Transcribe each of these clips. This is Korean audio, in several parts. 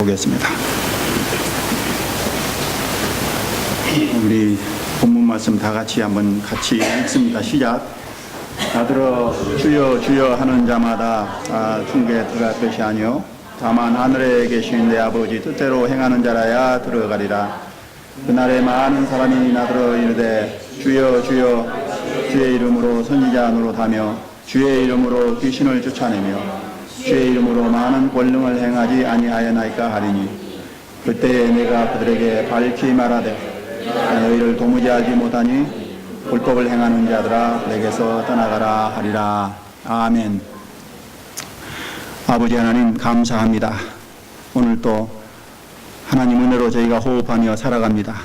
보겠습니다. 우리 본문 말씀 다 같이 한번 같이 읽습니다. 시작. 나더러 주여 주여 하는 자마다 중계에 들어갈 것이 아니요 다만 하늘에 계신 내 아버지 뜻대로 행하는 자라야 들어가리라. 그날에 많은 사람이 나더러 이르되 주여 주여 주의 이름으로 선지자 노릇하며 주의 이름으로 귀신을 쫓아내며 주의 이름으로 많은 권능을 행하지 아니하였나이까 하리니 그때에 내가 그들에게 밝히 말하되 너희를 도무지 알지 못하니 불법을 행하는 자들아 내게서 떠나가라 하리라. 아멘. 아버지 하나님 감사합니다. 오늘 또 하나님 은혜로 저희가 호흡하며 살아갑니다.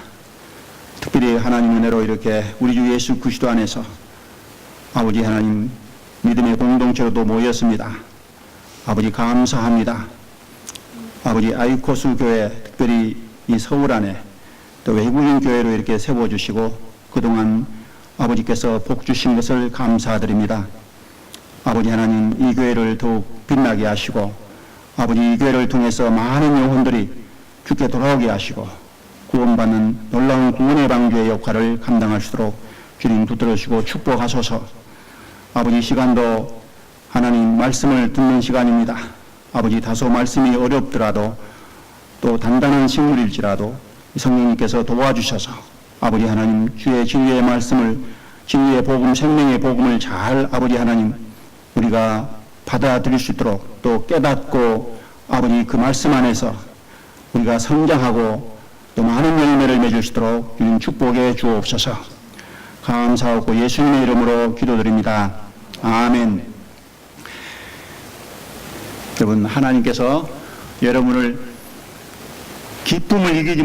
특별히 하나님 은혜로 이렇게 우리 주 예수 그리스도 안에서 아버지 하나님 믿음의 공동체로도 모였습니다. 아버지 감사합니다. 아버지 아이코스 교회 특별히 이 서울 안에 또 외국인 교회로 이렇게 세워주시고 그동안 아버지께서 복 주신 것을 감사드립니다. 아버지 하나님 이 교회를 더욱 빛나게 하시고 아버지 이 교회를 통해서 많은 영혼들이 주께 돌아오게 하시고 구원받는 놀라운 구원의 방주의 역할을 감당할 수 있도록 주님 붙들으시고 축복하소서. 아버지 시간도 하나님 말씀을 듣는 시간입니다. 아버지 다소 말씀이 어렵더라도 또 단단한 식물일지라도 성령님께서 도와주셔서 아버지 하나님 주의 진리의 말씀을 진리의 복음 생명의 복음을 잘 아버지 하나님 우리가 받아들일 수 있도록 또 깨닫고 아버지 그 말씀 안에서 우리가 성장하고 또 많은 열매를 맺을 수 있도록 주님 축복해 주옵소서. 감사하고 예수님의 이름으로 기도드립니다. 아멘. 여러분 하나님께서 여러분을 기쁨을 이기지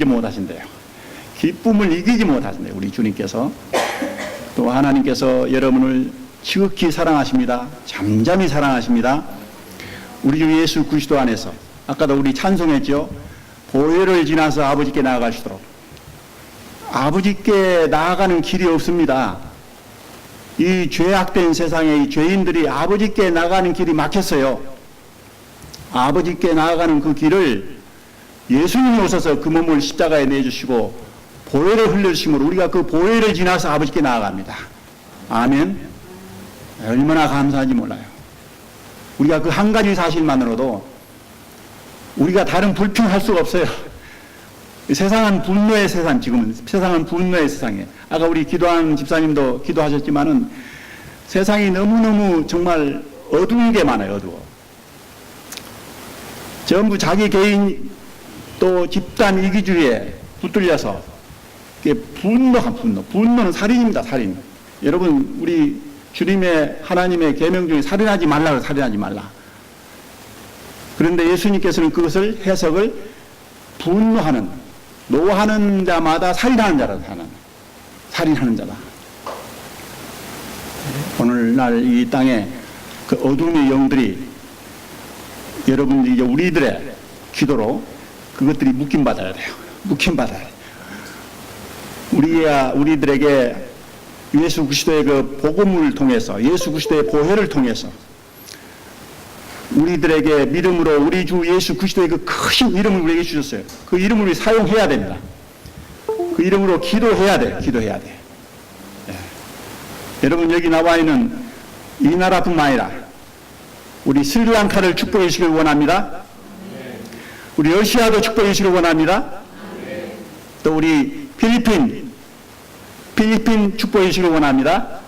못하신대요. 기쁨을 이기지 못하신대요. 우리 주님께서 또 하나님께서 여러분을 지극히 사랑하십니다. 잠잠히 사랑하십니다. 우리 주 예수 그리스도 안에서 아까도 우리 찬송했죠. 보혈을 지나서 아버지께 나아갈 수 있도록 아버지께 나아가는 길이 없습니다. 이 죄악된 세상에 이 죄인들이 아버지께 나가는 길이 막혔어요. 아버지께 나아가는 그 길을 예수님이 오셔서 그 몸을 십자가에 내주시고 보혈을 흘려주심으로 우리가 그 보혈을 지나서 아버지께 나아갑니다. 아멘. 얼마나 감사한지 몰라요. 우리가 그 한 가지 사실만으로도 우리가 다른 불평할 수가 없어요. 세상은 분노의 세상, 지금은 세상은 분노의 세상이에요. 아까 우리 기도하는 집사님도 기도하셨지만은 세상이 너무너무 정말 어두운 게 많아요. 어두워. 전부 자기 개인 또 집단 이기주의에 붙들려서 분노는 살인입니다. 살인. 여러분 우리 주님의 하나님의 계명 중에 살인하지 말라. 그런데 예수님께서는 그것을 해석을 분노하는 노하는 자마다 살인하는 자라 살인하는 자다. 오늘날 이 땅에 그 어둠의 영들이 여러분들이 이제 우리들의 기도로 그것들이 묶임받아야 돼요. 묶임받아야 돼요. 우리들에게 예수 그리스도의 그 복음을 통해서 예수 그리스도의 보혈을 통해서 우리들에게 믿음으로 우리 주 예수 그리스도의 그 크신 이름을 우리에게 주셨어요. 그 이름을 우리 사용해야 됩니다. 그 이름으로 기도해야 돼. 네. 여러분 여기 나와 있는 이 나라뿐만 아니라 우리 스리랑카를 축복해 주시길 원합니다. 우리 러시아도 축복해 주시길 원합니다. 또 우리 필리핀 축복해 주시길 원합니다.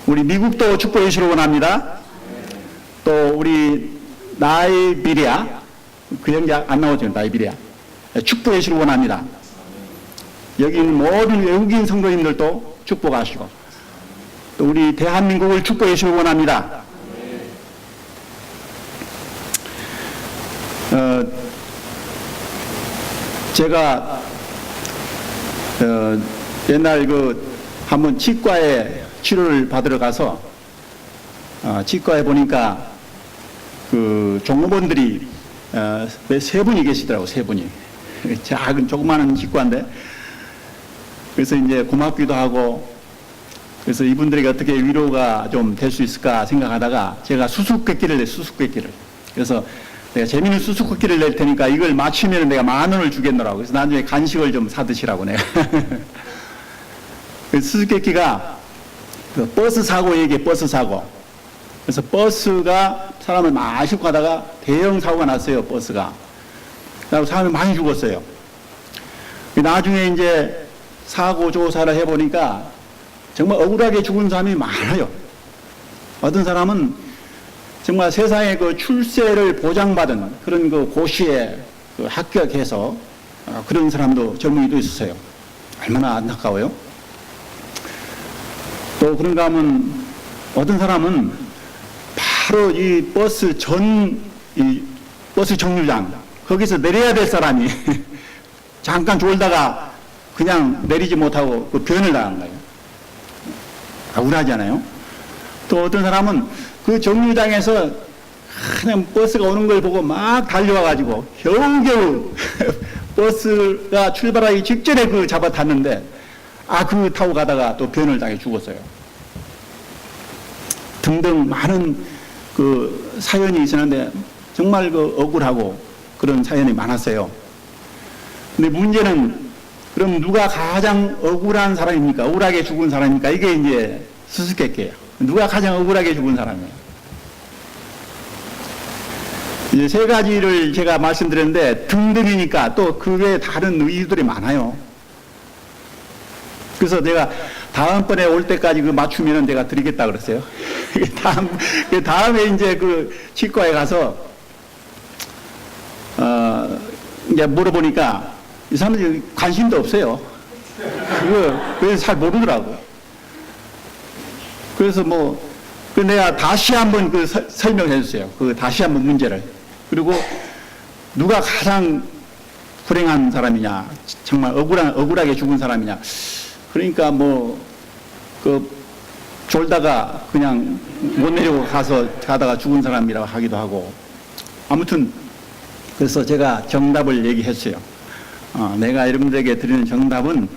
우리 미국도 축복해 주시길 원합니다. 또 우리 나이비리아 그 형제 안 나오죠. 나이비리아 축복해 주시길 원합니다. 여기 있는 모든 외국인 성도님들도 축복하시고 또 우리 대한민국을 축복해 주시길 원합니다. 제가 옛날 한번 치과에 치료를 받으러 가서 치과에 보니까 그 종업원들이 세 분이 계시더라고. 세 분이 작은 조그마한 치과인데 그래서 이제 고맙기도 하고 그래서 이분들에게 어떻게 위로가 좀 될 수 있을까 생각하다가 제가 수수께끼를 그래서 내가 재미있는 수수께끼를 낼 테니까 이걸 맞추면 내가 10,000원을 주겠노라고. 그래서 나중에 간식을 좀 사드시라고 내가. 그 수수께끼가 그 버스 사고 얘기해, 버스 사고. 그래서 버스가 사람을 많이 싣고 가다가 대형 사고가 났어요, 버스가. 그래서 사람이 많이 죽었어요. 나중에 이제 사고 조사를 해보니까 정말 억울하게 죽은 사람이 많아요. 어떤 사람은 정말 세상에 그 출세를 보장받은 그런 그 고시에 그 합격해서 그런 사람도 젊은이도 있었어요. 얼마나 안타까워요. 또 그런가 하면 어떤 사람은 바로 이 버스 정류장 거기서 내려야 될 사람이 잠깐 졸다가 그냥 내리지 못하고 그 변을 당한 거예요. 억울하잖아요. 또 어떤 사람은 그 정류장에서 그냥 버스가 오는 걸 보고 막 달려와가지고 겨우겨우 버스가 출발하기 직전에 그 잡아탔는데 그 타고 가다가 또 변을 당해 죽었어요. 등등 많은 그 사연이 있었는데 정말 그 억울하고 그런 사연이 많았어요. 근데 문제는 그럼 누가 가장 억울한 사람입니까? 억울하게 죽은 사람입니까? 이게 이제 수수께끼예요. 누가 가장 억울하게 죽은 사람이에요? 이제 세 가지를 제가 말씀드렸는데 등등이니까 또 그 외에 다른 이유들이 많아요. 그래서 내가 다음번에 올 때까지 그 맞추면은 내가 드리겠다 그랬어요. 다음에 이제 그 치과에 가서 이제 물어보니까 이 사람들이 관심도 없어요. 그래서 잘 모르더라고. 그래서 내가 다시 한번 그 설명해 주세요. 그 다시 한번 문제를. 그리고 누가 가장 불행한 사람이냐, 정말 억울하게 죽은 사람이냐. 그러니까 졸다가 그냥 못 내리고 가다가 죽은 사람이라고 하기도 하고. 아무튼, 그래서 제가 정답을 얘기했어요. 내가 여러분들에게 드리는 정답은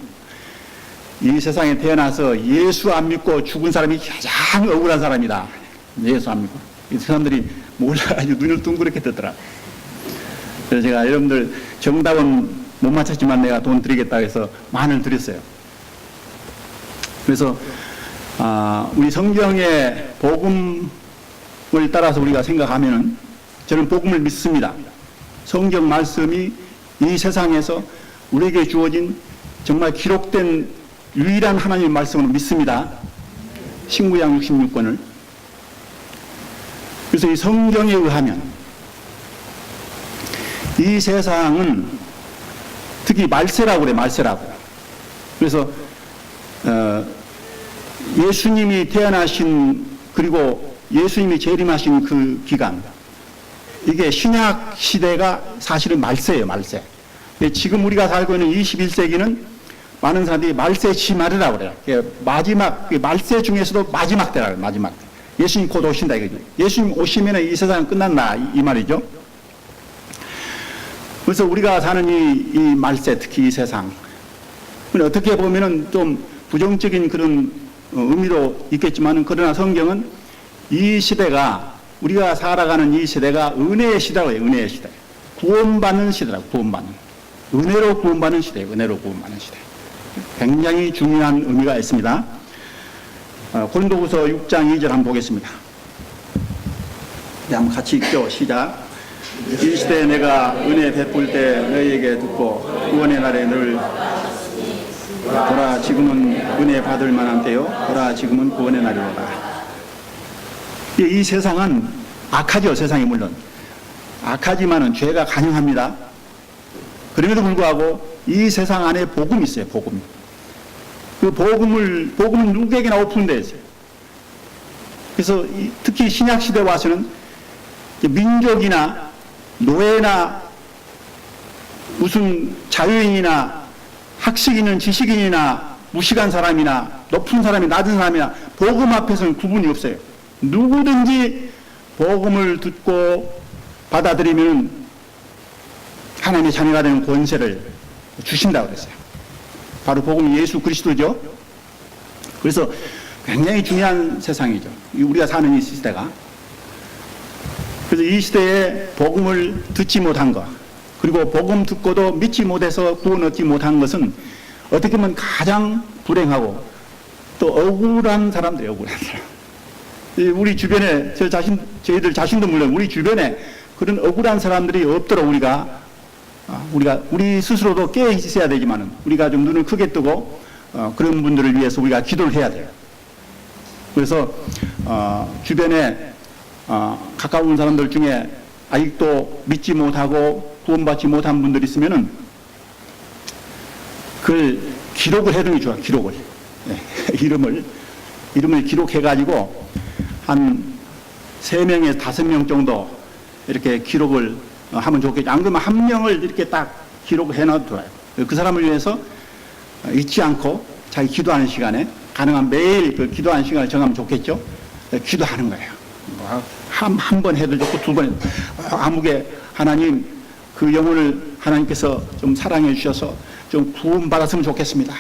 이 세상에 태어나서 예수 안 믿고 죽은 사람이 가장 억울한 사람이다. 예수 안 믿고. 이 사람들이 몰라가지고 눈을 둥그렇게 뜨더라. 그래서 제가 여러분들 정답은 못 맞췄지만 내가 돈 드리겠다 해서 만을 드렸어요. 그래서 우리 성경의 복음을 따라서 우리가 생각하면은 저는 복음을 믿습니다. 성경 말씀이 이 세상에서 우리에게 주어진 정말 기록된 유일한 하나님의 말씀으로 믿습니다. 신구약 66권을. 그래서 이 성경에 의하면 이 세상은 특히 말세라고 그래, 말세라고. 그래서 예수님이 태어나신 그리고 예수님이 재림하신 그 기간, 이게 신약 시대가 사실은 말세예요, 말세. 지금 우리가 살고 있는 21세기는 많은 사람들이 말세 심하리라고 그래요. 마지막, 말세 중에서도 마지막 때라고 해요, 마지막 때. 예수님 곧 오신다 이거죠. 예수님 오시면 이 세상은 끝난다 이 말이죠. 그래서 우리가 사는 이 말세, 특히 이 세상, 어떻게 보면은 좀 부정적인 그런 의미도 있겠지만, 그러나 성경은 이 시대가, 우리가 살아가는 이 시대가 은혜의 시대라고 해요. 은혜의 시대. 구원받는 시대라고, 구원받는. 은혜로 구원받는 시대예요. 은혜로 구원받는 시대. 굉장히 중요한 의미가 있습니다. 고린도후서 6장 2절 한번 보겠습니다. 네, 한번 같이 읽죠. 시작. 이 시대에 내가 은혜 베풀 때 너희에게 듣고 구원의 날에 늘 보라 지금은 은혜 받을 만한 때요. 보라 지금은 구원의 날이로다. 이 세상은 악하죠. 세상이 물론 악하지만은 죄가 간영합니다. 그럼에도 불구하고 이 세상 안에 복음이 있어요. 복음. 그 복음은 누구에게나 오픈되어 있어요. 그래서 특히 신약 시대 와서는 민족이나 노예나 무슨 자유인이나 학식 있는 지식인이나 무식한 사람이나 높은 사람이 낮은 사람이나 복음 앞에서는 구분이 없어요. 누구든지 복음을 듣고 받아들이면 하나님의 자녀가 되는 권세를 주신다고 그랬어요. 바로 복음이 예수 그리스도죠. 그래서 굉장히 중요한 세상이죠. 우리가 사는 이 시대가. 그래서 이 시대에 복음을 듣지 못한 것, 그리고 복음 듣고도 믿지 못해서 구원 얻지 못한 것은 어떻게 보면 가장 불행하고 또 억울한 사람들이에요. 억울한 사람. 우리 주변에 저희들 자신도 물론 우리 주변에 그런 억울한 사람들이 없도록 우리 스스로도 깨어 있어야 되지만은 우리가 좀 눈을 크게 뜨고 그런 분들을 위해서 우리가 기도를 해야 돼요. 그래서 주변에 가까운 사람들 중에 아직도 믿지 못하고 구원받지 못한 분들이 있으면은 그걸 기록을 해두는 게 좋아요. 기록을. 네. 이름을 기록해가지고 한 3명에서 5명 정도 이렇게 기록을 하면 좋겠죠. 안 그러면 한 명을 이렇게 딱 기록을 해놔도 좋아요. 그 사람을 위해서 잊지 않고 자기 기도하는 시간에 가능한 매일 그 기도하는 시간을 정하면 좋겠죠. 기도하는 거예요. 한 번 해도 좋고 2번 해도. 아무개 하나님 그 영혼을 하나님께서 좀 사랑해 주셔서 좀 구원받았으면 좋겠습니다.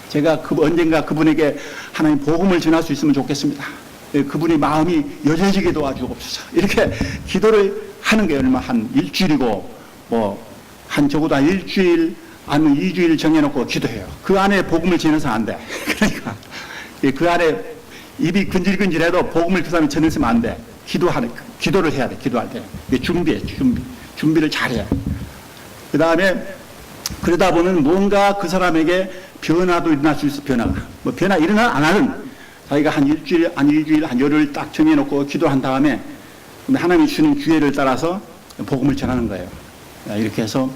제가 언젠가 그분에게 하나님 복음을 전할 수 있으면 좋겠습니다. 그분의 마음이 여려지게 도와주옵소서. 이렇게 기도를 하는 게 얼마 한 일주일이고 한 적어도 한 일주일 아니면 2주일 정해놓고 기도해요. 그 안에 복음을 전해서 안 돼. 그러니까 그 안에 입이 근질근질해도 복음을 그 사람이 전했으면 안 돼. 기도를 해야 돼. 기도할 때 준비를 잘해야 돼. 그 다음에 그러다 보면 뭔가 그 사람에게 변화도 일어날 수 있어. 변화 일어나 안 하는 자기가 한 일주일, 한 열흘 딱 정해놓고 기도한 다음에 하나님이 주는 기회를 따라서 복음을 전하는 거예요. 이렇게 해서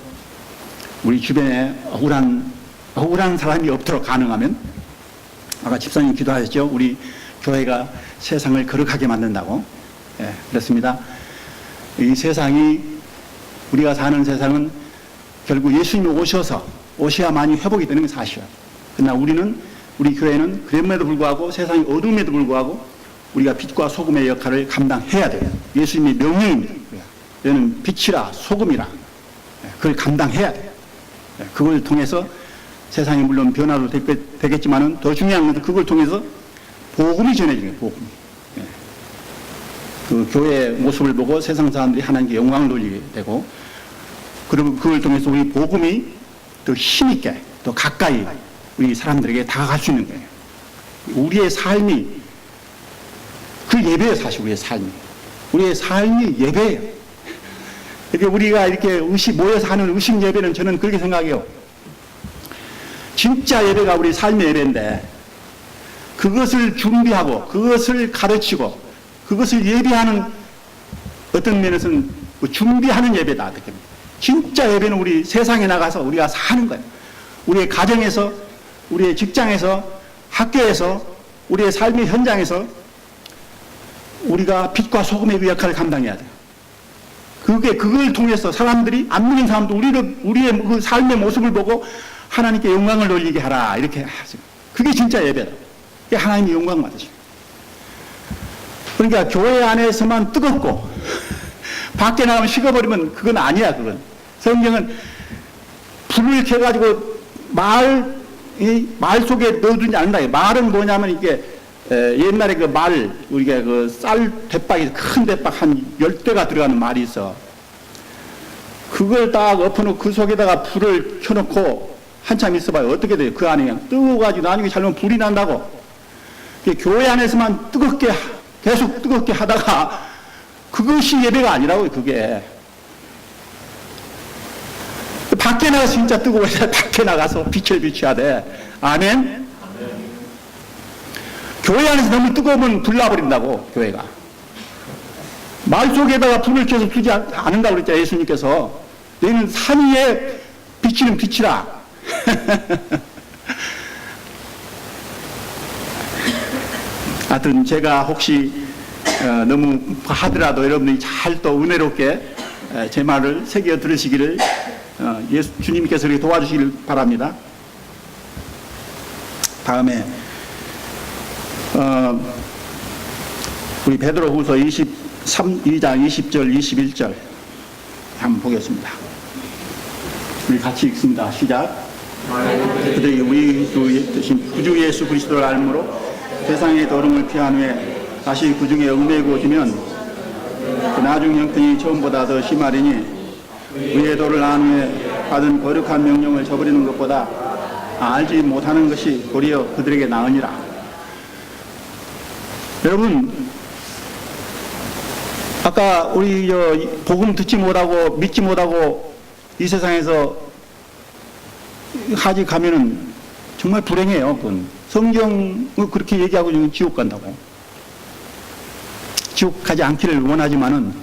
우리 주변에 억울한 사람이 없도록 가능하면 아까 집사님 기도하셨죠. 우리 교회가 세상을 거룩하게 만든다고. 그렇습니다. 이 세상이 우리가 사는 세상은 결국 예수님이 오셔야만이 회복이 되는 게 사실이에요. 그러나 우리 교회는 그럼에도 불구하고 세상이 어둠에도 불구하고 우리가 빛과 소금의 역할을 감당해야 돼요. 예수님의 명령입니다. 너는 빛이라 소금이라. 그걸 감당해야 돼요. 그걸 통해서 세상이 물론 변화도 되겠지만은 더 중요한 것은 그걸 통해서 복음이 전해지는 거예요. 복음이. 그 교회의 모습을 보고 세상 사람들이 하나님께 영광을 돌리게 되고, 그리고 그걸 통해서 우리 복음이 더 힘있게 더 가까이 우리 사람들에게 다가갈 수 있는 거예요. 우리의 삶이 그 예배예요. 사실 우리의 삶이 예배예요. 이렇게 우리가 이렇게 모여서 하는 의식 예배는 저는 그렇게 생각해요. 진짜 예배가 우리 삶의 예배인데 그것을 준비하고 그것을 가르치고 그것을 예배하는 어떤 면에서는 준비하는 예배다. 진짜 예배는 우리 세상에 나가서 우리가 사는 거예요. 우리의 가정에서, 우리의 직장에서, 학교에서, 우리의 삶의 현장에서 우리가 빛과 소금의 그 역할을 감당해야 돼요. 그걸 통해서 사람들이, 안 믿는 사람도 우리의 그 삶의 모습을 보고 하나님께 영광을 돌리게 하라. 이렇게 하죠. 그게 진짜 예배다. 그게 하나님의 영광 받으시고. 그러니까 교회 안에서만 뜨겁고 밖에 나가면 식어버리면 그건 아니야. 그건 성경은 불을 켜가지고 말 속에 넣어두지 않는다. 말은 뭐냐면 이게 옛날에 그 우리가 그 쌀 대박이 큰 대박 한 10대가 들어가는 말이 있어. 그걸 딱 엎어놓고 그 속에다가 불을 켜놓고 한참 있어봐요. 어떻게 돼요? 그 안에 그냥 뜨거워가지고 나중에 잘못 불이 난다고. 교회 안에서만 계속 뜨겁게 하다가 그것이 예배가 아니라고요. 그게 밖에 나가서 진짜 뜨거워서 밖에 나가서 빛을 비춰야 돼. 아멘. 교회 안에서 너무 뜨거우면 불나버린다고. 교회가 말 속에다가 불을 켜서 두지 않는다고 그랬죠. 예수님께서 너희는 산 위에 비치는 빛이라. 하여튼 제가 혹시 너무 하더라도 여러분들이 잘 또 은혜롭게 제 말을 새겨 들으시기를 주님께서 이렇게 도와주시길 바랍니다. 다음에 우리 베드로후서 2장 20절 21절 한번 보겠습니다. 우리 같이 읽습니다. 시작. 그들이 우리 구주 예수 그리스도를 알므로 세상의 더러움을 피한 후에 다시 그 중에 얽매고지면 그 나중 형편이 처음보다 더 심하리니 의의 도를 안 후에 받은 거룩한 명령을 저버리는 것보다 알지 못하는 것이 도리어 그들에게 나으니라. 여러분, 아까 우리 복음 듣지 못하고 믿지 못하고 이 세상에서 하지 가면은 정말 불행해요. 그건 성경은 그렇게 얘기하고 있는 지옥 간다고. 지옥 가지 않기를 원하지만은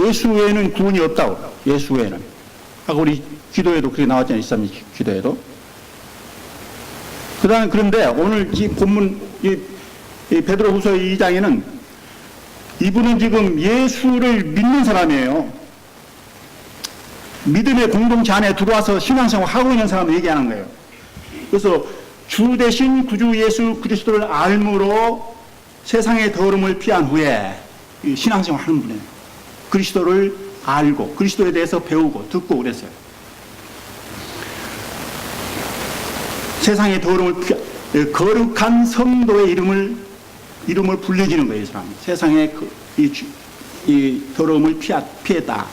예수 외에는 구원이 없다고. 예수 외에는. 아까 우리 기도에도 그렇게 나왔잖아요. 이슬람 기도에도. 그다음에 그런데 오늘 이 본문 이 베드로후서 2장에는 이분은 지금 예수를 믿는 사람이에요. 믿음의 공동체 안에 들어와서 신앙생활 하고 있는 사람을 얘기하는 거예요. 그래서 주 대신 구주 예수 그리스도를 알므로 세상의 더러움을 피한 후에 신앙생활 하는 분이에요. 그리스도를 알고 그리스도에 대해서 배우고 듣고 그랬어요. 세상의 더러움을 피한 거룩한 성도의 이름을 불려지는 거예요. 이 사람. 세상의 이 더러움을 피했다.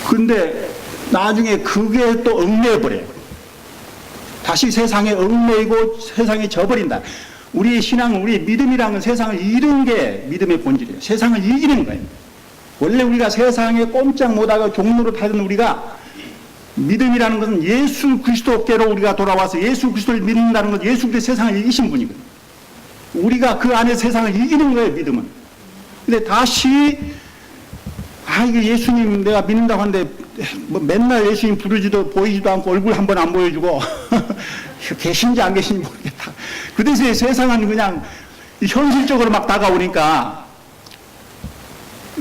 근데 나중에 그게 또 얽매여버려요. 다시 세상에 얽매이고 세상에 져버린다. 우리의 신앙은, 우리의 믿음이라는 세상을 이기는 게 믿음의 본질이에요. 세상을 이기는 거예요. 원래 우리가 세상에 꼼짝 못하고 종로로 타던 우리가 믿음이라는 것은 예수 그리스도께로 우리가 돌아와서 예수 그리스도를 믿는다는 것, 예수 그리스도 세상을 이기신 분이거든요. 우리가 그 안에 세상을 이기는 거예요, 믿음은. 근데 다시 이거 예수님 내가 믿는다고 하는데 뭐 맨날 예수님 부르지도 보이지도 않고 얼굴 한 번 안 보여주고 계신지 안 계신지 모르겠다. 그 대신에 세상은 그냥 현실적으로 막 다가오니까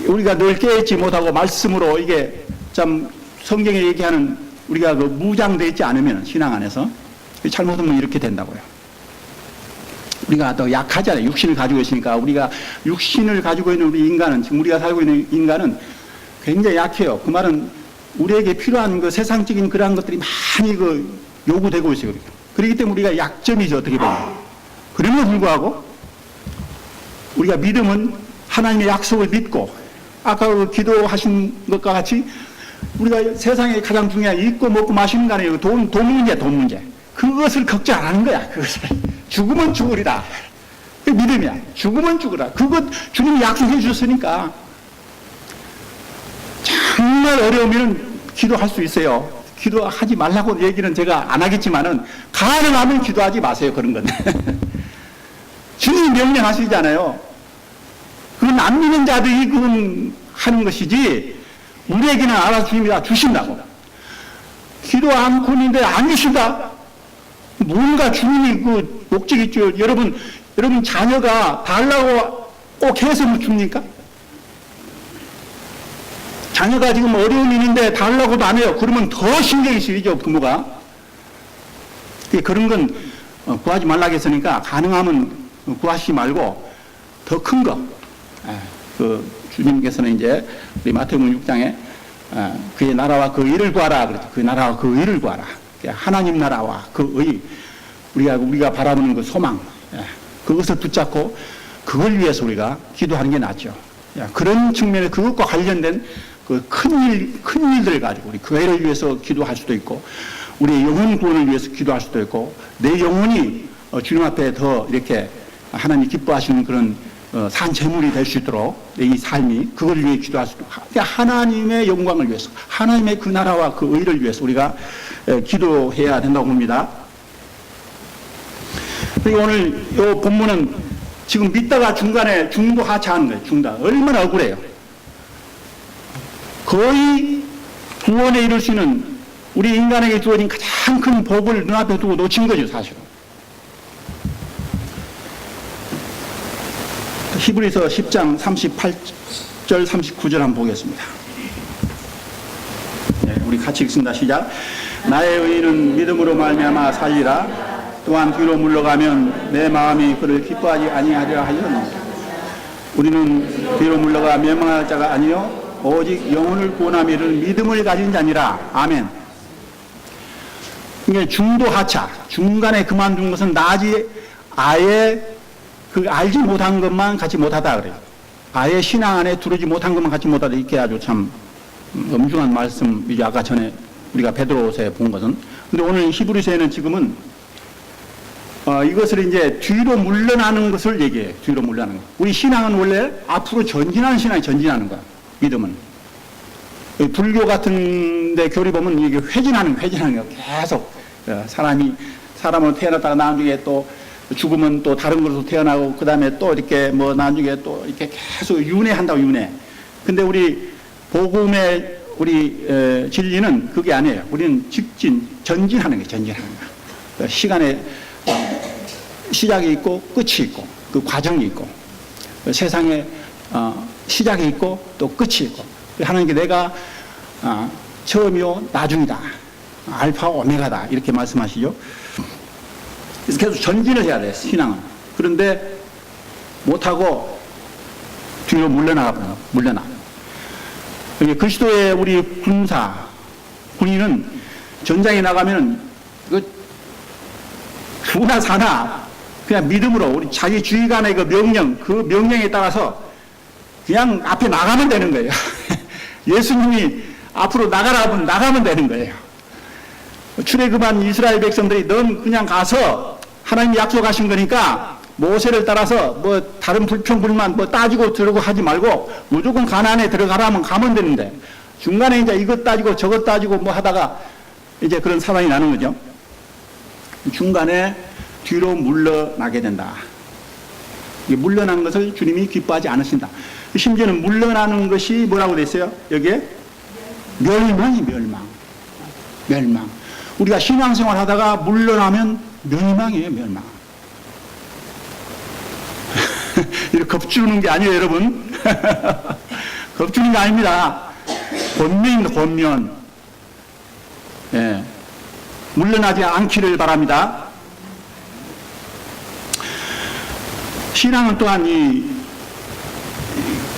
우리가 늘 깨닫지 못하고 말씀으로 이게 참 성경에 얘기하는 우리가 그 무장되어 있지 않으면 신앙 안에서 잘못하면 이렇게 된다고요. 우리가 더 약하잖아요. 육신을 가지고 있으니까. 우리가 육신을 가지고 있는 우리 인간은, 지금 우리가 살고 있는 인간은 굉장히 약해요. 그 말은 우리에게 필요한 그 세상적인 그러한 것들이 많이 요구되고 있어요. 그렇기 때문에 우리가 약점이죠. 어떻게 보면. 그럼에도 불구하고 우리가 믿음은 하나님의 약속을 믿고 아까 그 기도하신 것과 같이 우리가 세상에 가장 중요한 있고 먹고 마시는 거 아니에요. 돈 문제. 그것을 걱정 안 하는 거야. 그것을. 죽으면 죽으리라. 그 믿음이야. 죽으면 죽으라. 그것 주님이 약속해 주셨으니까. 정말 어려우면 기도할 수 있어요. 기도하지 말라고 얘기는 제가 안 하겠지만은 가능하면 기도하지 마세요. 그런 건. 주님이 명령하시잖아요. 그건 안 믿는 자들이 그건 하는 것이지 우리에게는 알아서 주님이 다 주신다고. 기도 않고 있는데 안 주신다? 뭔가 주님이 그 목적이 있죠. 여러분 자녀가 달라고 꼭 해서 줍니까? 자녀가 지금 어려움이 있는데 달라고도 안 해요. 그러면 더 신경이 쓰이죠, 부모가. 그런 건 구하지 말라고 했으니까 가능하면 구하시지 말고 더 큰 거. 주님께서는 이제 우리 마태복음 6장에 그의 나라와 그 의를 구하라 그랬죠. 그 나라와 그 의를 구하라. 하나님 나라와 그 의, 우리가 바라보는 그 소망, 그것을 붙잡고 그걸 위해서 우리가 기도하는 게 낫죠. 그런 측면에 그것과 관련된 그 큰 일들을 가지고 우리 교회를 위해서 기도할 수도 있고, 우리의 영혼 구원을 위해서 기도할 수도 있고, 내 영혼이 주님 앞에 더 이렇게 하나님 기뻐하시는 그런 산 제물이 될 수 있도록 이 삶이 그걸 위해 기도할 수도 있고, 하나님의 영광을 위해서, 하나님의 그 나라와 그 의를 위해서 우리가 기도해야 된다고 봅니다. 그리고 오늘 이 본문은 지금 믿다가 중간에 중도하차하는 거예요. 중도. 얼마나 억울해요. 거의 구원에 이룰 수 있는 우리 인간에게 주어진 가장 큰 복을 눈앞에 두고 놓친 거죠, 사실은. 히브리서 10장 38절 39절 한번 보겠습니다. 네, 우리 같이 읽습니다. 시작. 나의 의인은 믿음으로 말미암아 살리라. 또한 뒤로 물러가면 내 마음이 그를 기뻐하지 아니하리라 하였노. 우리는 뒤로 물러가 멸망할 자가 아니요 오직 영혼을 구원하미를 믿음을 가진 자니라. 아멘. 이게 중도하차, 중간에 그만둔 것은 나지 아예 그 알지 못한 것만 갖지 못하다 그래요. 아예 신앙 안에 들어오지 못한 것만 갖지 못하다 이렇게 아주 참 엄중한 말씀이죠. 아까 전에 우리가 베드로서에 본 것은. 근데 오늘 히브리서에는 지금은 이것을 이제 뒤로 물러나는 것을 얘기해요. 뒤로 물러나는 것. 우리 신앙은 원래 앞으로 전진하는 신앙이 전진하는 거야. 믿음은. 불교 같은 데 교리 보면 이게 회진하는 거 계속. 사람으로 태어났다가 나중에 또 죽으면 또 다른 것으로 태어나고, 그 다음에 또 이렇게 뭐 나중에 또 이렇게 계속 윤회한다고, 윤회. 근데 우리 복음의 진리는 그게 아니에요. 우리는 전진하는 거예요. 전진하는 거. 시간에 시작이 있고 끝이 있고, 그 과정이 있고, 세상에 시작이 있고 또 끝이 있고, 하나님께 내가 처음이요 나중이다, 알파 오메가다, 이렇게 말씀하시죠. 그래서 계속 전진을 해야 돼, 신앙은. 그런데 못하고 뒤로 물러나가. 그리스도의 우리 군인은 전장에 나가면 죽으나 사나 그냥 믿음으로 우리 자기 주의관의 그 명령에 따라서 그냥 앞에 나가면 되는 거예요. 예수님이 앞으로 나가라 하면 나가면 되는 거예요. 출애굽한 이스라엘 백성들이 넌 그냥 가서 하나님이 약속하신 거니까 모세를 따라서 뭐 다른 불평불만 뭐 따지고 들고 하지 말고 무조건 가나안에 들어가라면 가면 되는데, 중간에 이제 이것 따지고 저것 따지고 뭐 하다가 이제 그런 사단이 나는 거죠. 중간에 뒤로 물러나게 된다. 물러난 것을 주님이 기뻐하지 않으신다. 심지어는 물러나는 것이 뭐라고 돼 있어요? 여기에 멸망이 멸망. 우리가 신앙생활 하다가 물러나면 멸망이에요, 멸망. 이렇게 겁주는 게 아니에요, 여러분. 겁주는 게 아닙니다. 권면입니다, 권면. 예. 물러나지 않기를 바랍니다. 신앙은 또한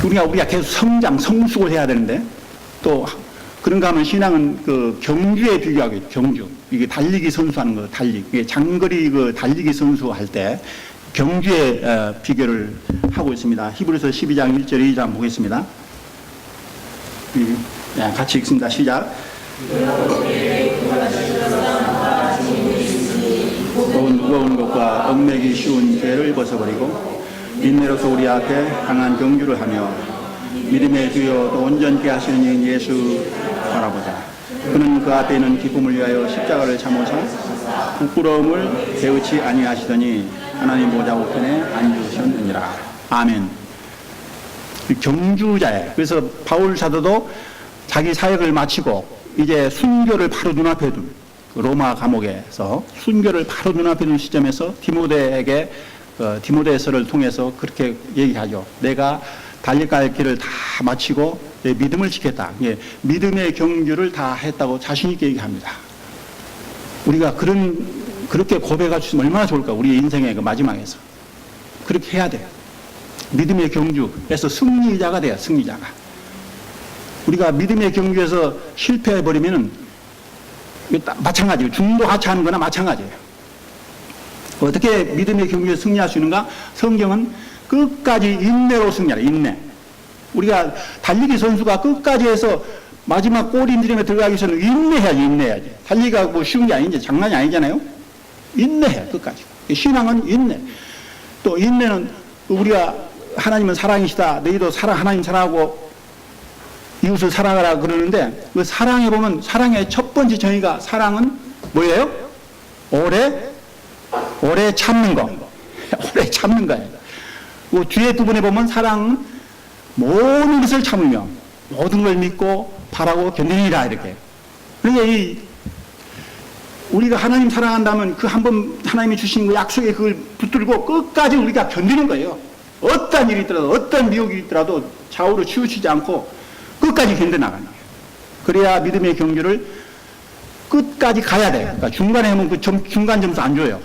우리가 계속 성숙을 해야 되는데, 또 그런가 하면 신앙은 그 경주에 비교하게, 경주. 이게 달리기 선수하는 거, 이게 장거리 그 달리기 선수 할 때 경주에 비교를 하고 있습니다. 히브리서 12장 1절 2절 보겠습니다. 같이 읽습니다. 시작. 무거운 것과 얽매기 쉬운 죄를 벗어버리고 인내로서 우리 앞에 강한 경주를 하며 믿음의 주여 또 온전케 하시는 이인 예수 바라보자. 그는 그 앞에 있는 기쁨을 위하여 십자가를 참으사 부끄러움을 개의치 아니하시더니 하나님 보좌 우편에 앉으셨느니라. 아멘. 경주자예요. 그래서 바울 사도도 자기 사역을 마치고 이제 순교를 바로 눈앞에 둔, 로마 감옥에서 순교를 바로 눈앞에 둔 시점에서 디모데에게 디모데서를 통해서 그렇게 얘기하죠. 내가 달려갈 길을 다 마치고 내 믿음을 지켰다. 예, 믿음의 경주를 다 했다고 자신 있게 얘기합니다. 우리가 그렇게 고백할 수 있으면 얼마나 좋을까. 우리 인생의 그 마지막에서 그렇게 해야 돼요. 믿음의 경주에서 승리자가 돼요. 승리자가. 우리가 믿음의 경주에서 실패해버리면은 마찬가지예요. 중도 하차하는 거나 마찬가지예요. 어떻게 믿음의 경주에서 승리할 수 있는가? 성경은 끝까지 인내로 승리하라. 인내. 우리가 달리기 선수가 끝까지 해서 마지막 골 인지점에 들어가기 전에 인내해야지. 달리기가 뭐 쉬운 게 아니지. 장난이 아니잖아요. 인내해. 끝까지. 신앙은 인내. 또 인내는 우리가 하나님은 사랑이시다. 너희도 하나님 사랑하고 이웃을 사랑하라 그러는데, 그 사랑에 보면 사랑의 첫 번째 정의가, 사랑은 뭐예요? 오래 참는 거. 오래 참는 거예요. 그 뒤에 부분에 보면 사랑은 모든 것을 참으며 모든 걸 믿고 바라고 견디니라, 이렇게. 그러니까 우리가 하나님 사랑한다면 그 한 번 하나님이 주신 그 약속에 그걸 붙들고 끝까지 우리가 견디는 거예요. 어떤 일이 있더라도, 어떤 미혹이 있더라도 좌우로 치우치지 않고 끝까지 견뎌나가는 거예요. 그래야 믿음의 경주를 끝까지 가야 돼요. 그러니까 중간에 하면 그 중간 점수 안 줘요.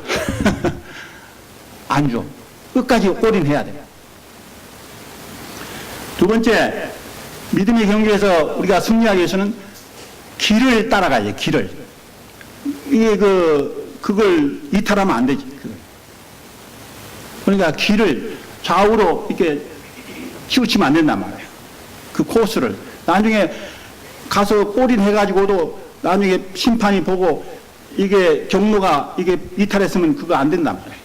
안 줘. 끝까지 올인해야 돼요. 두 번째, 믿음의 경주에서 우리가 승리하기 위해서는 길을 따라가야 돼요. 길을. 이게 그걸 이탈하면 안 되지. 그러니까 길을 좌우로 이렇게 치우치면 안 된단 말이에요. 그 코스를. 나중에 가서 골인 해가지고도 나중에 심판이 보고 이게 경로가 이게 이탈했으면 그거 안 된단 말이에요.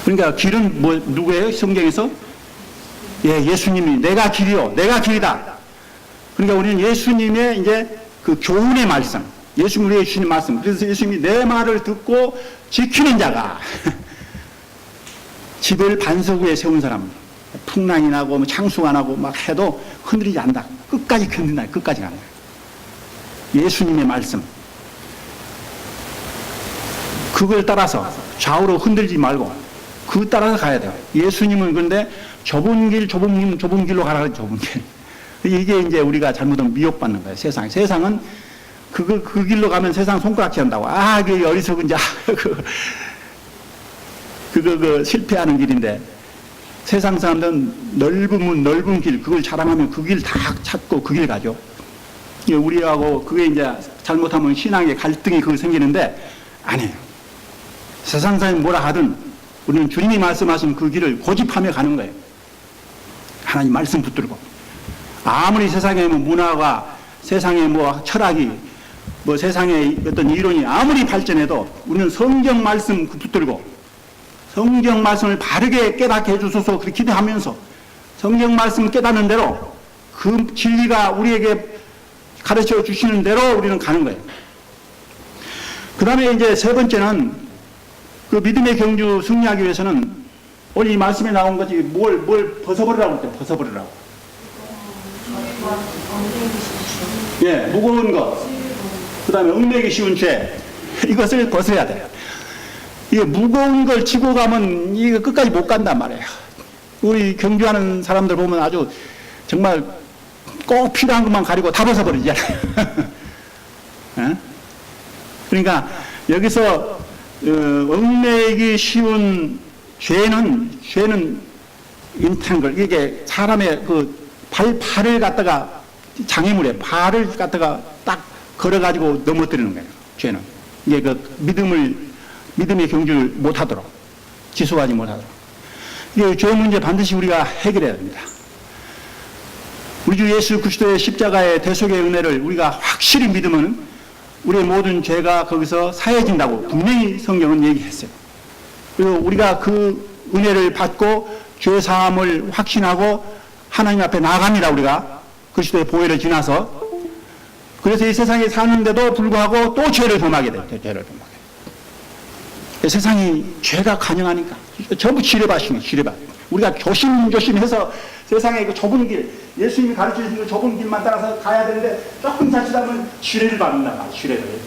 그러니까 길은 뭐, 누구예요? 성경에서? 예, 예수님이 내가 길이요. 내가 길이다. 그러니까 우리는 예수님의 이제 그 교훈의 말씀, 예수님 우리에게 주시는 말씀. 그래서 예수님이 내 말을 듣고 지키는 자가 집을 반석 위에 세운 사람, 풍랑이 나고 뭐 창수가 나고 막 해도 흔들리지 않는다. 끝까지 견딘다. 끝까지 간다. 예수님의 말씀. 그걸 따라서 좌우로 흔들지 말고 그 따라서 가야 돼요. 예수님은 그런데 좁은 길로 가라. 좁은 길. 이게 이제 우리가 잘못하면 미혹받는 거예요. 세상은 그 길로 가면 세상 손가락질 한다고. 그 어리석은 자. 그거 실패하는 길인데 세상 사람들은 넓은 길, 그걸 자랑하면 그 길 다 찾고 그 길 가죠. 우리하고 그게 이제 잘못하면 신앙의 갈등이 그거 생기는데 아니에요. 세상 사람이 뭐라 하든 우리는 주님이 말씀하신 그 길을 고집하며 가는 거예요. 하나님 말씀 붙들고. 아무리 세상의 뭐 문화가, 세상의 뭐 철학이, 뭐 세상의 어떤 이론이 아무리 발전해도 우리는 성경 말씀 붙들고 성경 말씀을 바르게 깨닫게 해주소서 그렇게 기도하면서 성경 말씀 깨닫는 대로 그 진리가 우리에게 가르쳐 주시는 대로 우리는 가는 거예요. 그 다음에 이제 세 번째는 그 믿음의 경주 승리하기 위해서는 오늘 이 말씀에 나온 거지 뭘 벗어버리라고 그랬대. 벗어버리라고. 예, 무거운 것. 그 다음에 얽매기 쉬운 죄. 이것을 벗어야 돼요. 이게 무거운 걸 지고 가면 이거 끝까지 못 간단 말이에요. 우리 경주하는 사람들 보면 아주 정말 꼭 필요한 것만 가리고 다 벗어버리잖아요. 그러니까 여기서 얽매이기 쉬운 죄는 인탄글, 이게 사람의 그 발을 갖다가 장애물에 발을 갖다가 딱 걸어가지고 넘어뜨리는 거예요. 죄는. 이게 그 믿음의 경주를 못하도록, 지속하지 못하도록. 이 죄 문제 반드시 우리가 해결해야 됩니다. 우리 주 예수 그리스도의 십자가의 대속의 은혜를 우리가 확실히 믿으면 우리의 모든 죄가 거기서 사해진다고 분명히 성경은 얘기했어요. 그리고 우리가 그 은혜를 받고 죄 사함을 확신하고 하나님 앞에 나아갑니다. 우리가 그리스도의 보혈을 지나서. 그래서 이 세상에 사는데도 불구하고 또 죄를 범하게 돼요. 죄를 범하게. 세상이 죄가 가능하니까 전부 지뢰밭이네. 지뢰밭. 우리가 조심조심해서 세상의 그 좁은 길, 예수님이 가르쳐주신 그 좁은 길만 따라서 가야 되는데 조금 자칫하면 지뢰를 밟는다 말이야. 지뢰를.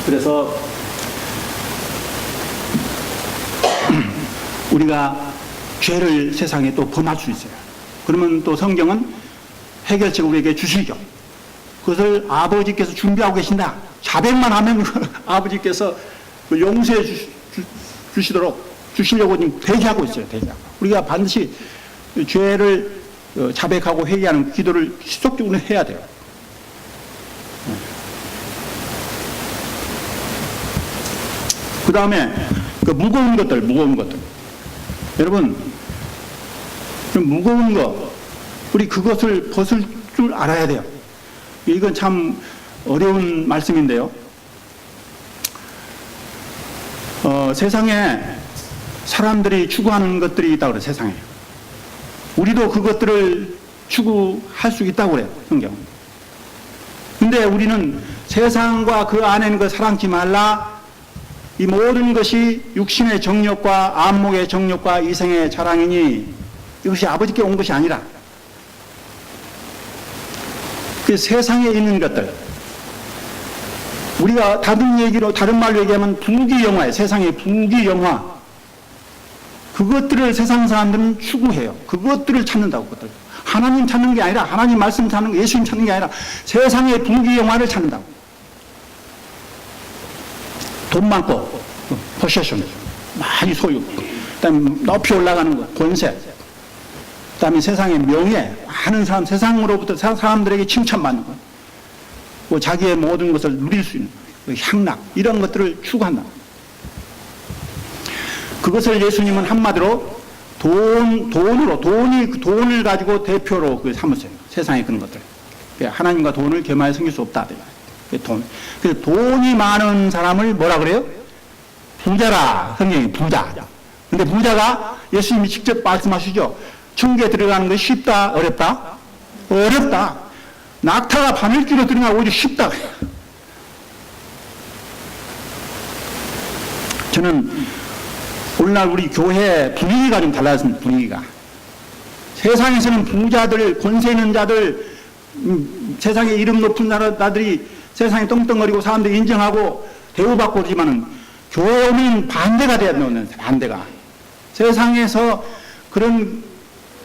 그래서 우리가 죄를 세상에 또 범할 수 있어요. 그러면 또 성경은 해결책을 우리에게 주시죠. 그것을 아버지께서 준비하고 계신다. 자백만 하면 아버지께서 용서해 주시려고 지금 대기하고 있어요. 대기하고. 우리가 반드시 죄를 자백하고 회개하는 기도를 지속적으로 해야 돼요. 그 다음에 그 무거운 것들. 여러분, 무거운 거, 우리 그것을 벗을 줄 알아야 돼요. 이건 참 어려운 말씀인데요. 세상에 사람들이 추구하는 것들이 있다고 그래요. 세상에. 우리도 그것들을 추구할 수 있다고 그래요. 성경은. 근데 우리는 세상과 그 안에는 그 사랑치 말라. 이 모든 것이 육신의 정욕과 안목의 정욕과 이생의 자랑이니 이것이 아버지께 온 것이 아니라 그 세상에 있는 것들, 우리가 다른 말로 얘기하면 부귀영화예요. 세상의 부귀영화. 그것들을 세상 사람들은 추구해요. 그것들을 찾는다고. 그것들. 하나님 찾는 게 아니라, 하나님 말씀 찾는 거, 예수님 찾는 게 아니라 세상의 부귀영화를 찾는다고. 돈 많고, 포세션, 많이 소유, 그다음에 높이 올라가는 거, 권세, 그다음에 세상의 명예, 많은 사람, 세상으로부터 사람들에게 칭찬받는 거, 뭐 자기의 모든 것을 누릴 수 있는 거, 향락, 이런 것들을 추구한다. 그것을 예수님은 한마디로 돈을 가지고 대표로 삼으세요. 세상에 그런 것들. 하나님과 돈을 겸하여 섬길 수 없다. 돈. 그래서 돈이 많은 사람을 뭐라 그래요? 부자라. 성경이 부자. 근데 부자가 예수님이 직접 말씀하시죠. 천국에 들어가는 것이 쉽다, 어렵다? 어렵다. 낙타가 바늘길로 들어가면 오히려 쉽다. 저는 오늘날 우리 교회 분위기가 좀 달라졌습니다. 분위기가. 세상에서는 부자들, 권세 있는 자들, 세상에 이름 높은 나라들이 세상에 떵떵거리고 사람들이 인정하고 대우받고 그러지만은 교회 오면 반대가 돼야 되는 반대가. 세상에서 그런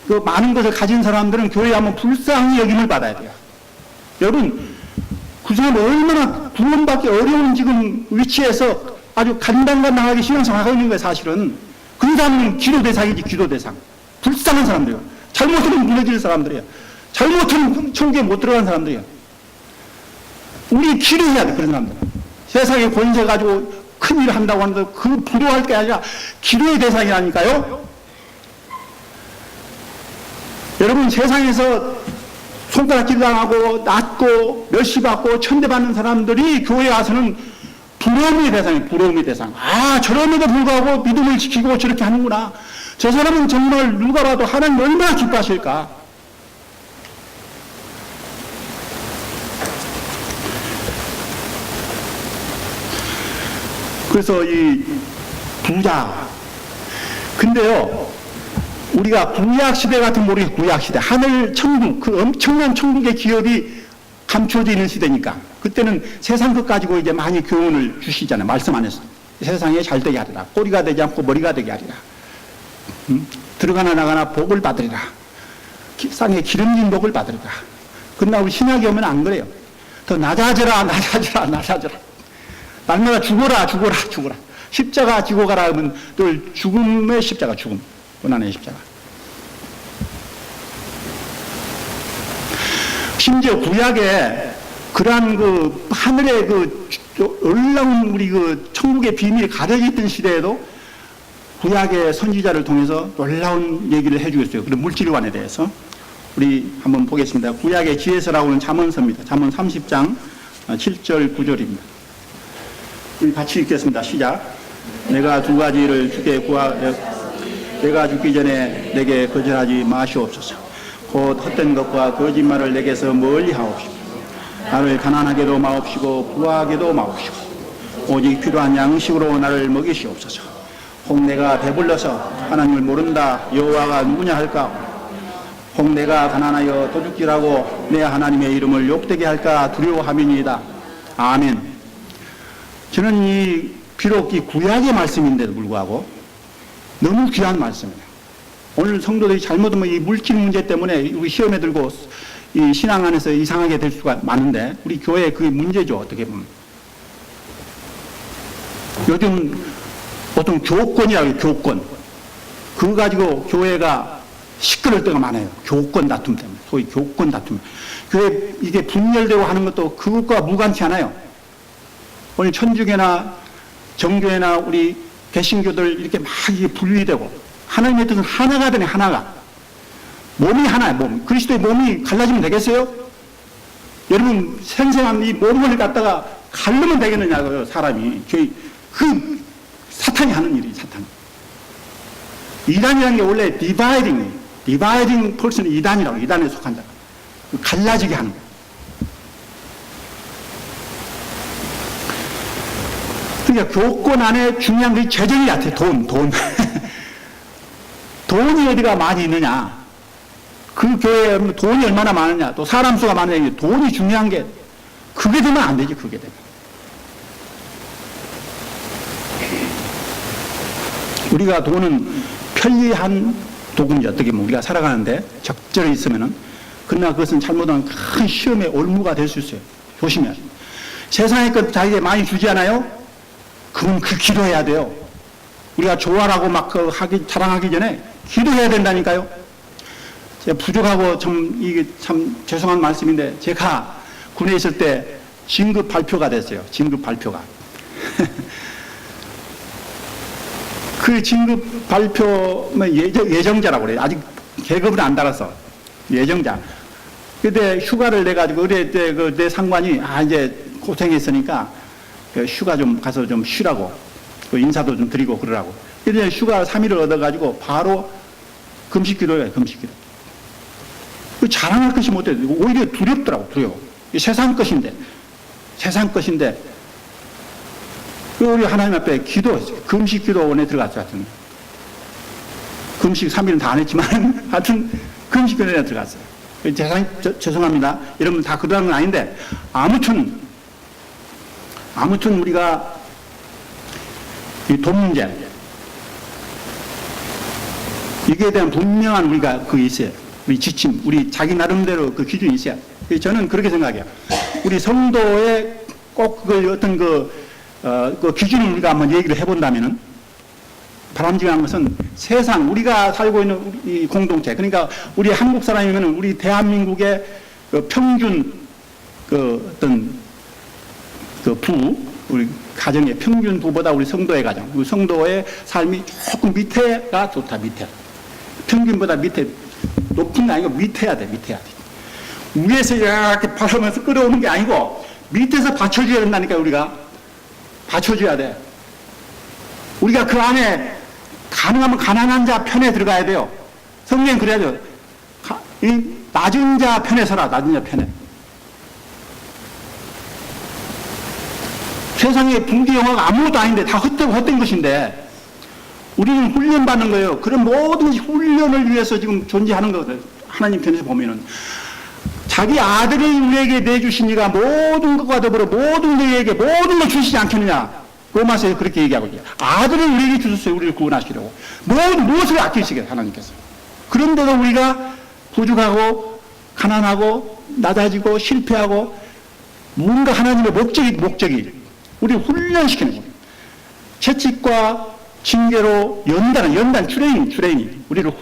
그 많은 것을 가진 사람들은 교회에 한번 불쌍히 여김을 받아야 돼요. 여러분, 그 사람 얼마나 구원받기 어려운 지금 위치에서 아주 간당간당하게 신앙생활 하고 있는 거예요, 사실은. 그 사람은 기도 대상이지, 기도 대상. 불쌍한 사람들이에요. 잘못하면 무너질 사람들이에요. 잘못하면 천국에 못 들어간 사람들이에요. 우리 기도해야 돼, 그런 사람들. 세상에 권세 가지고 큰일 한다고 하는데 그 부러워할 게 아니라 기도의 대상이라니까요. 여러분, 세상에서 손가락질 당하고 낮고 멸시받고 천대받는 사람들이 교회에 와서는 부러움의 대상이에요. 부러움의 대상. 아, 저럼에도 불구하고 믿음을 지키고 저렇게 하는구나. 저 사람은 정말 누가 봐도 하나님 얼마나 기뻐하실까. 그래서 이 부자. 근데요, 우리가 구약시대 같은 모르겠어요. 구약시대. 하늘 천국, 그 엄청난 천국의 기업이 감춰져 있는 시대니까. 그때는 세상 것 가지고 이제 많이 교훈을 주시잖아요. 말씀 안에서. 세상에 잘 되게 하리라. 꼬리가 되지 않고 머리가 되게 하리라. 들어가나 나가나 복을 받으리라. 땅에 기름진 복을 받으리라. 그러나 우리 신약에 오면 안 그래요. 더 낮아져라, 낮아져라, 낮아져라. 날마다 죽어라, 죽어라, 죽어라. 십자가 지고 가라 하면 늘 죽음의 십자가, 죽음. 고난의 십자가. 심지어 구약에 그러한 그 하늘의 그 놀라운 우리 그 천국의 비밀이 가려져 있던 시대에도 구약의 선지자를 통해서 놀라운 얘기를 해주겠어요. 그런 물질관에 대해서. 우리 한번 보겠습니다. 구약의 지혜서라고 하는 잠언서입니다. 잠언 30장 7절 9절입니다. 우리 같이 읽겠습니다. 시작. 내가 두 가지를 주께 내가 죽기 전에 내게 거절하지 마시옵소서. 곧 헛된 것과 거짓말을 내게서 멀리 하옵시고 나를 가난하게도 마옵시고 부하게도 마옵시고 오직 필요한 양식으로 나를 먹이시옵소서. 혹 내가 배불러서 하나님을 모른다 여호와가 누구냐 할까. 혹 내가 가난하여 도둑질하고 내 하나님의 이름을 욕되게 할까 두려워함이니이다. 아멘. 저는 비록 이 구약의 말씀인데도 불구하고 너무 귀한 말씀이에요. 오늘 성도들이 잘못하면 이 물질 문제 때문에 우리 시험에 들고 이 신앙 안에서 이상하게 될 수가 많은데 우리 교회의 그게 문제죠. 어떻게 보면. 요즘 보통 교권이라고 해요. 교권. 그거 가지고 교회가 시끄러울 때가 많아요. 교권 다툼 때문에. 소위 교권 다툼. 교회 이게 분열되고 하는 것도 그것과 무관치 않아요. 오늘 천주교나 정교회나 우리 개신교들 이렇게 막 분리되고 하나님의 뜻은 하나가 되네. 하나가. 몸이 하나야. 몸. 그리스도의 몸이 갈라지면 되겠어요? 여러분 생생한 이 몸을 갖다가 갈르면 되겠느냐고요. 사람이. 그 사탄이 하는 일이 사탄. 이단이라는 게 원래 디바이딩 펄슨은 이단이라고. 이단에 속한 자. 갈라지게 하는 거예요. 그러니까 교권 안에 중요한 게 재정이 같아요. 돈. 돈이 어디가 많이 있느냐. 그 교회에 돈이 얼마나 많으냐. 또 사람 수가 많으냐. 돈이 중요한 게 그게 되면 안 되지. 그게 되면. 우리가 돈은 편리한 도구인지 어떻게 보면 우리가 살아가는데 적절히 있으면은 그러나 그것은 잘못하면 큰 시험의 올무가 될 수 있어요. 조심해야 돼요. 세상의 것 자기에게 많이 주지 않아요? 그건 기도해야 돼요. 우리가 좋아라고 막 자랑하기 전에 기도해야 된다니까요. 제가 부족하고 이게 참 죄송한 말씀인데 제가 군에 있을 때 진급 발표가 됐어요. 진급 발표가. 그 진급 발표 예정자라고 그래요. 아직 계급을 안 달아서 예정자. 그때 휴가를 내가지고 그때 그 내 상관이 이제 고생했으니까 휴가 좀 가서 좀 쉬라고 그 인사도 좀 드리고 그러라고. 그때 휴가 3일을 얻어가지고 바로 금식기도예요. 금식기도. 그 자랑할 것이 못해. 오히려 두렵더라고. 두려워. 세상 것인데 세상 것인데 우리 하나님 앞에 금식기도원에 들어갔어요. 하여튼. 금식 3일은 다 안 했지만 하여튼 금식기도원에 들어갔어요. 죄송합니다. 여러분 다 그러는 건 아닌데 아무튼 우리가 이 돈 문제 이게 대한 분명한 우리가 그게 있어요. 우리 지침, 우리 자기 나름대로 그 기준이 있어요. 저는 그렇게 생각해요. 우리 성도의 꼭 그 어떤 그 기준을 우리가 한번 얘기를 해본다면은 바람직한 것은 세상 우리가 살고 있는 이 공동체 그러니까 우리 한국 사람이면 우리 대한민국의 그 평균 그 어떤 그 우리 가정의 평균 부보다 우리 성도의 가정 우리 성도의 삶이 조금 밑에가 좋다. 밑에 평균보다 밑에 높은 게 아니고 밑에야 돼. 위에서 이렇게 바라면서 끌어오는 게 아니고 밑에서 받쳐줘야 된다니까. 우리가 받쳐줘야 돼. 우리가 그 안에 가능하면 가난한 자 편에 들어가야 돼요. 성경은 그래야죠. 낮은 자 편에 서라. 낮은 자 편에. 세상에 불교 영화가 아무것도 아닌데 다 헛된 것인데 우리는 훈련받는 거예요. 그런 모든 훈련을 위해서 지금 존재하는 거거든요. 하나님 편에서 보면은 자기 아들을 우리에게 내주신 이가 모든 것과 더불어 모든 우리에게 모든 걸 주시지 않겠느냐. 로마서에 그렇게 얘기하고 있어요. 아들을 우리에게 주셨어요. 우리를 구원하시려고. 무엇을 아끼시겠어요. 하나님께서. 그런데도 우리가 부족하고 가난하고 낮아지고 실패하고 뭔가 하나님의 목적이 우리를 훈련시키는 거예요. 채찍과 징계로 연단 트레이닝 우리를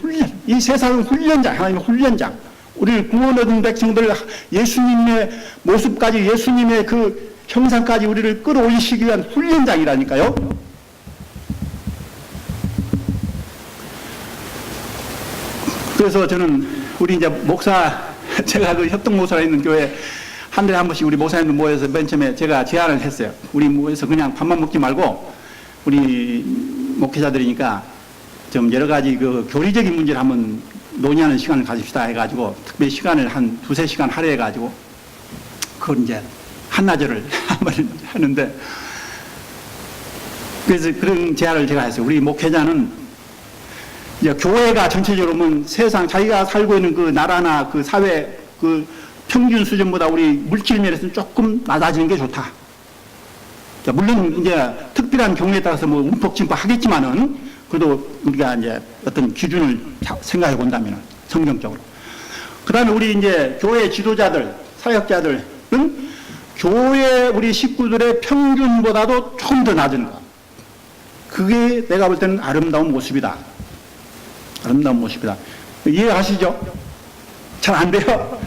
이 세상은 훈련장, 하나님의 훈련장. 우리를 구원 얻은 백성들 예수님의 모습까지 예수님의 그 형상까지 우리를 끌어올리시기 위한 훈련장이라니까요. 그래서 저는 우리 이제 제가 그 협동목사가 있는 교회 한 달에 한 번씩 우리 목사님들 모여서 맨 처음에 제가 제안을 했어요. 우리 모여서 그냥 밥만 먹지 말고 우리 목회자들이니까 좀 여러 가지 그 교리적인 문제를 한번 논의하는 시간을 가집시다 해가지고 특별히 시간을 한 2-3시간 할애해가지고 그걸 이제 한나절을 하는데 그래서 그런 제안을 제가 했어요. 우리 목회자는 이제 교회가 전체적으로 보면 세상 자기가 살고 있는 그 나라나 그 사회 그 평균 수준보다 우리 물질 면에서는 조금 낮아지는 게 좋다. 물론 이제 특별한 경우에 따라서 뭐 움푹짐푹 하겠지만은 그래도 우리가 이제 어떤 기준을 생각해 본다면은 성경적으로. 그 다음에 우리 이제 교회 지도자들, 사역자들은 교회 우리 식구들의 평균보다도 조금 더 낮은 거. 그게 내가 볼 때는 아름다운 모습이다. 아름다운 모습이다. 이해하시죠? 잘 안 돼요?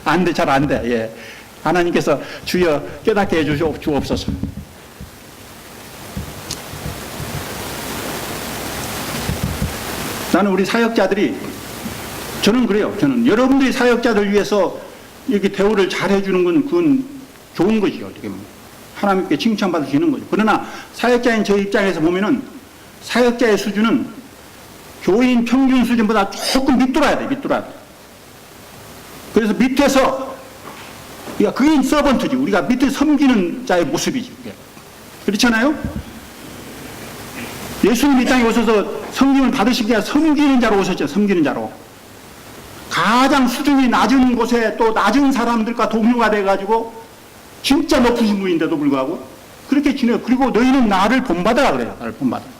안 돼, 잘 안 돼. 예. 하나님께서 주여 깨닫게 해 주옵소서. 나는 우리 사역자들이, 저는 그래요. 저는 여러분들이 사역자들 위해서 이렇게 대우를 잘 해주는 건 그건 좋은 거지요. 어떻게 보면. 하나님께 칭찬받을 수 있는 거죠. 그러나 사역자인 저 입장에서 보면은 사역자의 수준은 교인 평균 수준보다 조금 밑돌아야 돼. 밑돌아야 돼. 그래서 밑에서 그게 서번트지. 우리가 밑에 섬기는 자의 모습이지. 그게. 그렇잖아요? 예수님 이 땅에 오셔서 성김을 받으시기 위해 섬기는 자로 오셨죠. 섬기는 자로. 가장 수준이 낮은 곳에 또 낮은 사람들과 동료가 돼가지고 진짜 높으신 분인데도 불구하고 그렇게 지내요. 그리고 너희는 나를 본받아라 그래요. 나를 본받아라.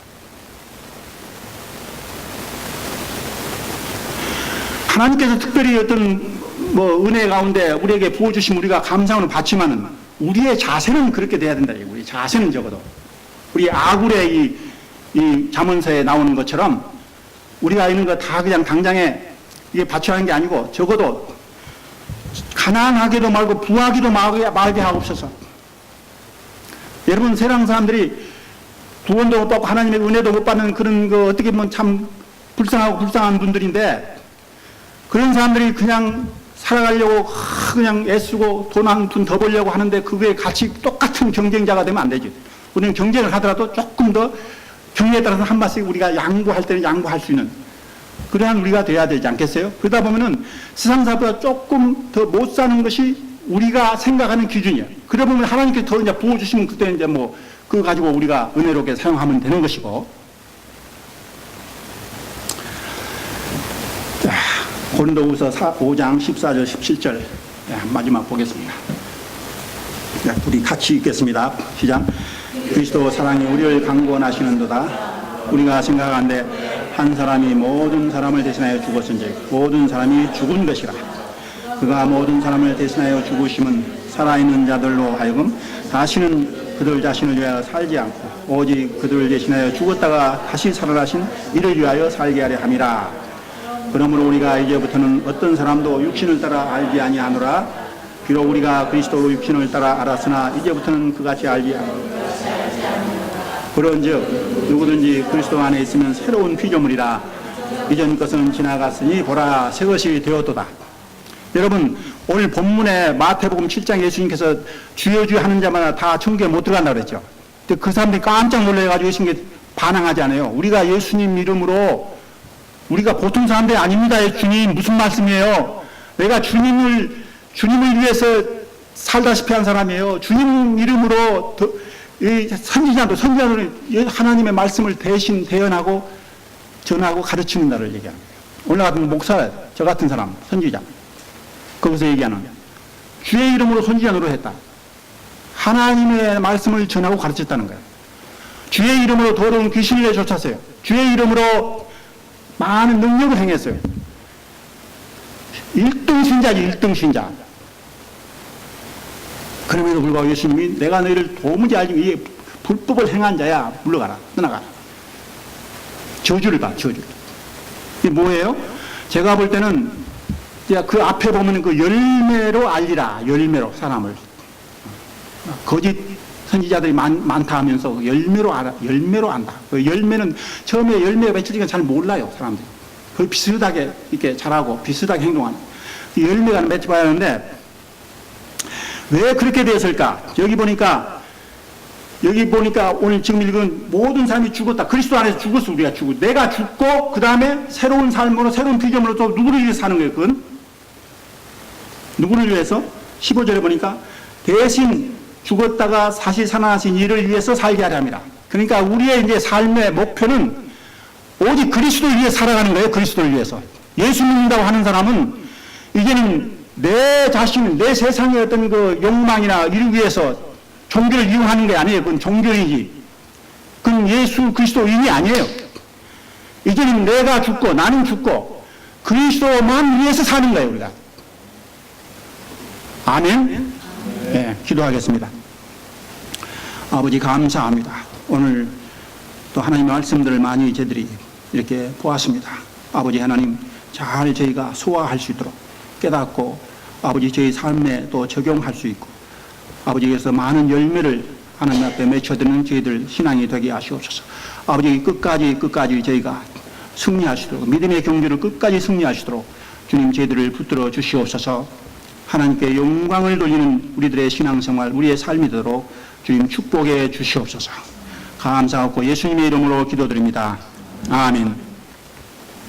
하나님께서 특별히 어떤 뭐 은혜 가운데 우리에게 부어주신 우리가 감사는 받지만은 우리의 자세는 그렇게 돼야 된다. 우리 자세는 적어도 우리 아굴의 이 잠언서에 나오는 것처럼 우리가 있는 거 다 그냥 당장에 이게 바쳐야 하는 게 아니고 적어도 가난하게도 말고 부하기도 말게 하옵소서. 여러분 세상 사람들이 구원도 못 받고 하나님의 은혜도 못 받는 그런 그 어떻게 보면 참 불쌍한 분들인데 그런 사람들이 그냥 살아가려고 그냥 애쓰고 돈 한 푼 더 벌려고 하는데 그게 같이 똑같은 경쟁자가 되면 안 되지. 우리는 경쟁을 하더라도 조금 더 경우에 따라서 한 발씩 우리가 양보할 때는 양보할 수 있는 그러한 우리가 돼야 되지 않겠어요? 그러다 보면은 세상 사람보다 조금 더 못 사는 것이 우리가 생각하는 기준이에요. 그러다 보면 하나님께서 더 이제 부어주시면 그때 이제 뭐 그거 가지고 우리가 은혜롭게 사용하면 되는 것이고. 자, 고린도후서 5장 14절 17절 마지막 보겠습니다. 자, 우리 같이 읽겠습니다. 시작. 그리스도 사랑이 우리를 강권하시는도다. 우리가 생각하는데 한 사람이 모든 사람을 대신하여 죽었은즉 모든 사람이 죽은 것이라. 그가 모든 사람을 대신하여 죽으심은 살아있는 자들로 하여금 다시는 그들 자신을 위하여 살지 않고 오직 그들을 대신하여 죽었다가 다시 살아나신 이를 위하여 살게 하려 함이라. 그러므로 우리가 이제부터는 어떤 사람도 육신을 따라 알지 아니하노라. 비록 우리가 그리스도 육신을 따라 알았으나 이제부터는 그같이 알지 않노라. 그런즉 누구든지 그리스도 안에 있으면 새로운 피조물이라. 이전 것은 지나갔으니 보라 새 것이 되었도다. 여러분 오늘 본문에 마태복음 7장 예수님께서 주여 주여 하는 자마다 다 천국에 못 들어간다고 그랬죠. 근데 그 사람들이 깜짝 놀라가지고 예수님께 반항하지 않아요. 우리가 예수님 이름으로 우리가 보통 사람들이 아닙니다. 주님 무슨 말씀이에요? 내가 주님을 위해서 살다시피 한 사람이에요. 주님 이름으로 선지자도 하나님의 말씀을 대신 대언하고 전하고 가르치는 나를 얘기하는 거예요. 오늘 같은 목사 저 같은 사람 선지자 거기서 얘기하는 주의 이름으로 선지자 노릇했다. 하나님의 말씀을 전하고 가르쳤다는 거예요. 주의 이름으로 더러운 귀신을 내쫓았어요. 주의 이름으로 많은 능력을 행했어요. 1등 신자지 1등 신자. 그럼에도 불구하고 예수님이 내가 너희를 도무지 알지 이 불법을 행한 자야 물러가라 떠나가라. 저주를 봐 저주를. 이게 뭐예요? 제가 볼 때는 그 앞에 보면 그 열매로 알리라. 열매로 사람을. 거짓 선지자들이 많다 하면서 열매로 알아. 열매로 안다. 그 열매는 처음에 열매가 맺혀지니까 잘 몰라요. 사람들이. 거의 비슷하게 이렇게 잘하고 비슷하게 행동하는. 열매가 맺혀봐야 하는데 왜 그렇게 되었을까? 여기 보니까 오늘 지금 읽은 모든 사람이 죽었다. 그리스도 안에서 죽었어. 우리가 죽고. 내가 죽고 그 다음에 새로운 삶으로 새로운 피조물로 또 누구를 위해서 사는 거예요. 그건 누구를 위해서? 15절에 보니까 대신 죽었다가 다시 살아나신 이를 위해서 살게 하려 합니다. 그러니까 우리의 이제 삶의 목표는 오직 그리스도를 위해 살아가는 거예요. 그리스도를 위해서. 예수 믿는다고 하는 사람은 이제는 내 자신, 내 세상의 어떤 그 욕망이나 이를 위해서 종교를 이용하는 게 아니에요. 그건 종교이지. 그건 예수 그리스도인이 아니에요. 이제는 내가 죽고 나는 죽고 그리스도만 위해서 사는 거예요. 우리가. 아멘. 네, 기도하겠습니다. 아버지 감사합니다. 오늘 또 하나님의 말씀들을 많이 저희들이 이렇게 보았습니다. 아버지 하나님 잘 저희가 소화할 수 있도록 깨닫고 아버지 저희 삶에 또 적용할 수 있고 아버지께서 많은 열매를 하나님 앞에 맺혀드는 저희들 신앙이 되게 하시옵소서. 아버지 끝까지 저희가 승리하시도록 믿음의 경주를 끝까지 승리하시도록 주님 저희들을 붙들어 주시옵소서. 하나님께 영광을 돌리는 우리들의 신앙생활 우리의 삶이 되도록 주님 축복해 주시옵소서. 감사하고 예수님의 이름으로 기도드립니다. 아멘.